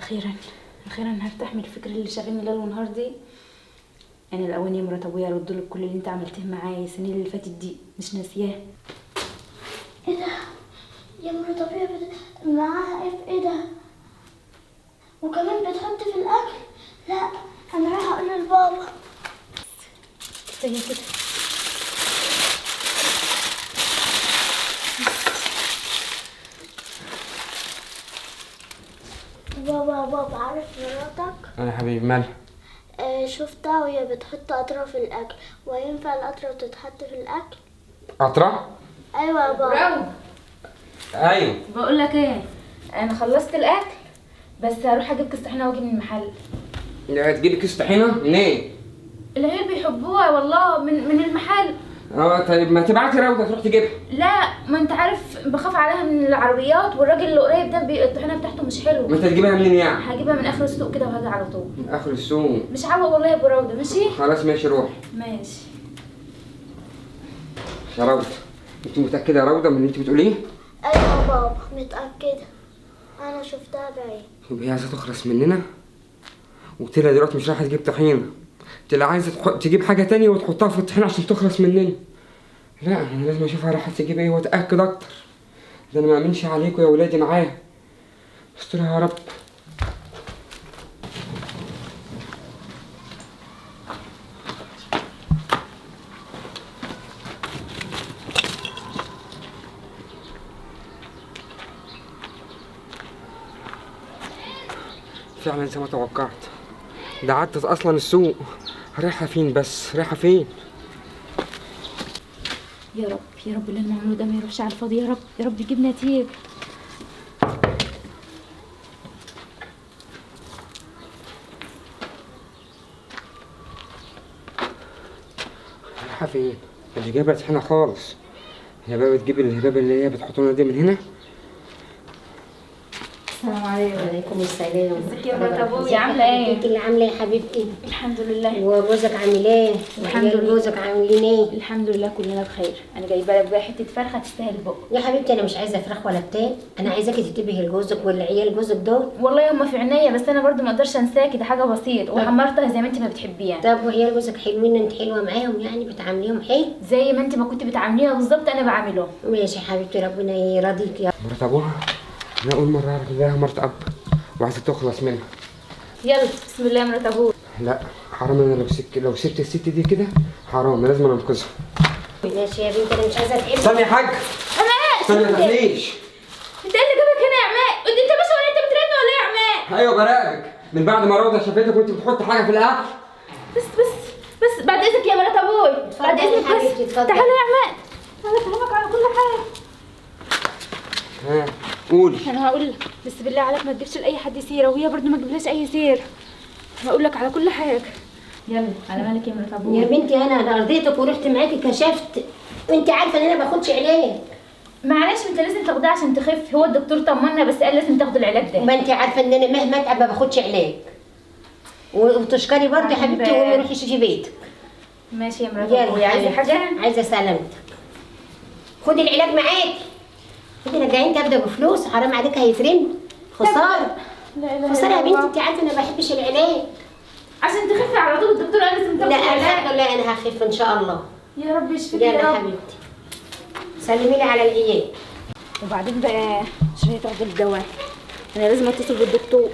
اخيرا اخيرا هرتاح من الفكر اللي شاغلني ليل ونهار دي. انا الاول يا مرات ابويا ارد لك كل اللي انت عملتيه معايا السنين اللي فاتت دي، مش ناسياه. ايه ده يا مرات ابويا معاها ايه في ايه ده؟ وكمان بتحط في الاكل؟ لا انا رايحه اقول لبابا. زي كده. بابا عارف مراتك؟ انا حبيبي مالها؟ شفتها وهي بتحط قطرة في الأكل، وينفع القطرة تتحط في الأكل؟ قطرة؟ أيوة يا بابا. براو، ايوه. بقول لك ايه، انا خلصت الاكل بس هروح اجيب كيس طحينه واجي من المحل. لا تجيبي كيس طحينه منين؟ العيال بيحبوها والله من المحل. طيب ما تبعتي روضه تروح تجيبها. لا ما انت عارف بخاف عليها من العربيات، والراجل اللي قريب ده الطحينه بتاعته مش حلوه. ما انت تجيبها منين يعني؟ هجيبها من اخر السوق كده وهاجي على طول. من اخر السوق؟ مش عاوه والله يا ابو روضه. ماشي خلاص ماشي روح. ماشي يا روضه، انت متاكده يا روضه من اللي انت بتقوليه؟ أيوة يا بابا متأكدة، أنا شفتها بعيد. يبقى هي عايزه تخلص مننا، وقلت لها دلوقتي مش رايحه تجيب طحينه، قلت لها عايزه تجيب حاجه تانية وتحطها في الطحينه عشان تخلص مننا. لا انا لازم اشوفها رايحه تجيب ايه واتاكد اكتر. ده انا ما امنش عليكم يا ولادي معاها. استرها يا رب. فعلا زي ما توقعت، ده عدت اصلا السوق. رايحه فين بس؟ رايحه فين؟ يا رب يا رب اللي انا بعمله ده ما يروحش على الفاضي. يا رب يا رب يجيب نتيجه. رايحه فين؟ مش جايبه طحينه خالص. هي بقى بتجيب الهباب اللي هي بتحط لنا دي من هنا. السلام عليكم. وعليكم السلام. ازيك يا مرات ابويا؟ عامله ايه؟ انت اللي عامله ايه يا حبيبتي؟ الحمد لله. وجوزك عامل ايه؟ الحمد وعيال لله. جوزك عاملين ايه؟ الحمد لله كلنا بخير. انا جايبه لك بقى حته فرخه تستاهل بقى. يا حبيبتي انا مش عايزه فراخ ولا بتاع، انا عايزاكي تنتبهي لجوزك والعيال جوزك دول. والله هما في عينيا، بس انا برضو ما اقدرش انساكي، ده حاجه بسيط وحمرتها زي ما انت ما بتحبيها. طب وعيال جوزك حلوين؟ انت حلوه معاهم يعني؟ بتعامليهم حلو؟ زي ما انت ما كنت بتعامليها بالظبط انا بعملهم. ماشي يا حبيبتي، ربنا يرضيك يا مرات ابوها، انا اول مره اعرف انها مرات اب وعايزه تخلص منها. يلا بسم الله يا مرات ابويا. لا حرام، انا لو سبت الست دي كده حرام، لازم انقذها. ماشي يا بنتي، انا مش عايزه اتعبك. استني يا حاج، عماد استني ما تخليش. انت ايه اللي جابك هنا يا عماد؟ انت ماشي ولا انت بترن ولا ايه يا عماد؟ ايوه براقبك من بعد ما روضه شافتك وانت بتحط حاجه في الاكل. بس بعد اذنك يا مرات ابوي، بعد اتفضلي اذنك حبيبتي، بس. اتفضلي. تعالى يا عماد، تعالى افهمك على كل حاجه. ها قولي. انا هقول لك بس بالله عليك ما تجيبش لاي حد سيره، وهي برضو ما تجيبلهاش اي سيره. هقول لك على كل حاجه. يلا على مالك يا مرات ابوي. يا بنتي انا رضيتك ورحت معاكي كشفت، وانت عارفه ان انا ما باخدش علاج. معلش انت لازم تاخدها عشان تخف، هو الدكتور طمنا بس قال لازم تاخد العلاج ده. ما انت عارفه ان انا مهما اتعب ما باخدش علاج. وتشكري برضه يا حبيبتي وما روحيش في بيتك. ماشي يا مرات يلا ابوي. عايزه حاجه؟ عايزه سلامتك. خدي العلاج معاكي. خدي رجعين تبدا بفلوس، حرام عليك هيترمي. خساره. لا اله خساره يا الا بنتي، الله. انت عارفه انا ما بحبش العلاج. عشان تخفي على طول الدكتور قال لازم لا تاخد العلاج. الحمد لله انا هخف ان شاء الله. يا رب يشفيك يلا يا يا رب. حبيبتي سلمي لي على العيال. وبعدين بقى شويه تاخد الدواء، انا لازم اتصل بالدكتور.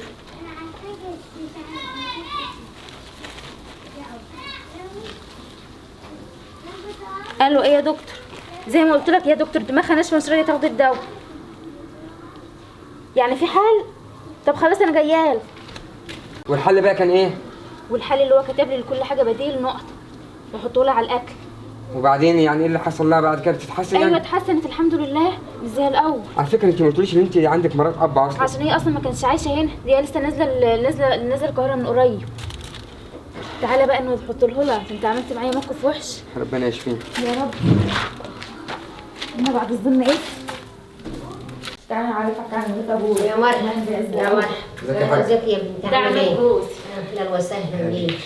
قالوا ايه يا دكتور؟ زي ما قلت لك يا دكتور دماغها ناشفه مش راضيه تاخد الدواء. يعني في حل؟ طب خلاص انا جايه لك. والحل بقى كان ايه؟ والحل اللي هو كاتب لي لكل حاجه بديل نقط واحطه لها على الاكل. وبعدين يعني ايه اللي حصل لها بعد كده؟ بتتحسن ايوه يعني؟ اتحسنت الحمد لله مش زي الاول. على فكره انت ما قلتليش ان انت عندك مرات اب اصلا. عشان هي اصلا ما كانتش عايشه هنا، دي لسه نازله القاهره من قريب. تعالى بقى انه تحط لها عشان انت عملت معايا موقف وحش. ربنا يشفيك يا رب. انا بعد الظن ايه؟ تعالى اعرفك عن بيت ابويا. يا مرحبا يا مرحبا. ازيك يا حاج؟ ازيك يا بنتي؟ ده عامله عماد ايه؟ جوزي. اهلا وسهلا بيك.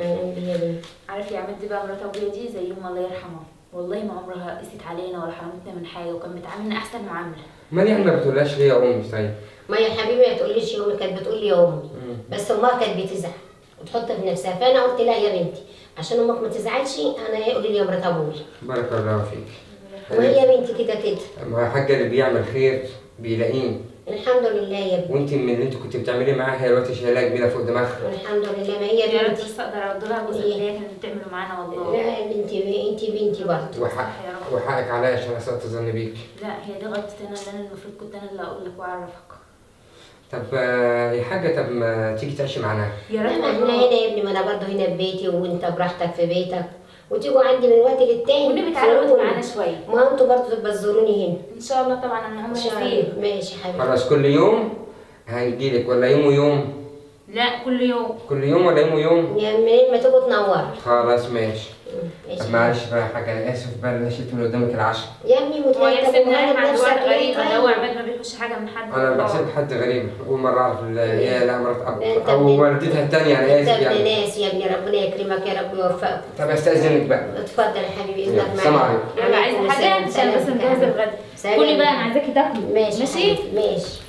اهلا بيك يا بنتي. عارف يا عماد دي بقى مرات ابويا دي زيهم الله يرحمهم. والله ما عمرها قست علينا ولا حرمتنا من حاجه، وكان بتعاملنا احسن معامله. امال يعني ما بتقولهاش ليه يا امي طيب؟ ما يا حبيبي ما تقوليش يا امي، كانت بتقول لي يا امي. بس امها كانت بتزعل وتحط في نفسها، فانا قلت لها يا بنتي عشان امك ما تزعلش انا قولي لي يا مرات ابوي. بارك الله فيك. وهي بنتي كده كده. ما يا حاجه اللي بيعمل خير بيلاقيه. الحمد لله يا ابني. وانت من اللي انت كنت بتعمليه معاها هي دلوقتي شايلاها كبيره فوق دماغها. الحمد لله ما هي يا رب بنتي. بس اقدر ارد لها جزء اللي هي كانت بتعمله معانا والله. لا يا بنتي انت بنتي برضه. وحقك عليا عشان اسأت ظني بيك. لا هي دي غلطتي انا، اللي انا المفروض كنت انا اللي اقول لك واعرفك. طب يا حاجه، طب ما تيجي تعيشي معانا؟ يا لا رب ما احنا هنا يا ابني، ما انا برضه هنا في بيتي وانت براحتك في بيتك، وتيجوا عندي من وقت للتاني. والنبي تعالوا اقعدوا معانا شويه. ما انتوا برضه تبقى تزوروني هنا. ان شاء الله طبعا انا ان عمري شاء هسيب. الله. ماشي يا حبيبي. خلاص كل يوم هنجيلك ولا يوم ويوم؟ لا كل يوم. كل يوم ولا يوم ويوم؟ يا منين ما تيجوا تنوروا. خلاص ماشي. ماشي. طب معلش بقى يا حاجه، انا اسف بقى اللي شلت من قدامك العشاء. يا ابني هو متهيألي يحسبنا احنا عند واحد غريب، طيب. هو عماد ما بيخش حاجه من حد. انا بحسب حد غريب، اول مره اعرف هي لا مرات اب انت او ابن- والدتها الثانيه، انا انت اسف ابن يعني. ناس يا ابني، ربنا يكرمك يا رب ويوفقك. طب استاذنك بقى. اتفضل يا حبيبي، يلا، اذنك السلام معايا. عليكم. يلا عايزه حاجه عشان بس نجهز الغدا. سلام. كلي بقى انا عايزاكي تاكلي. ماشي ماشي. ماشي.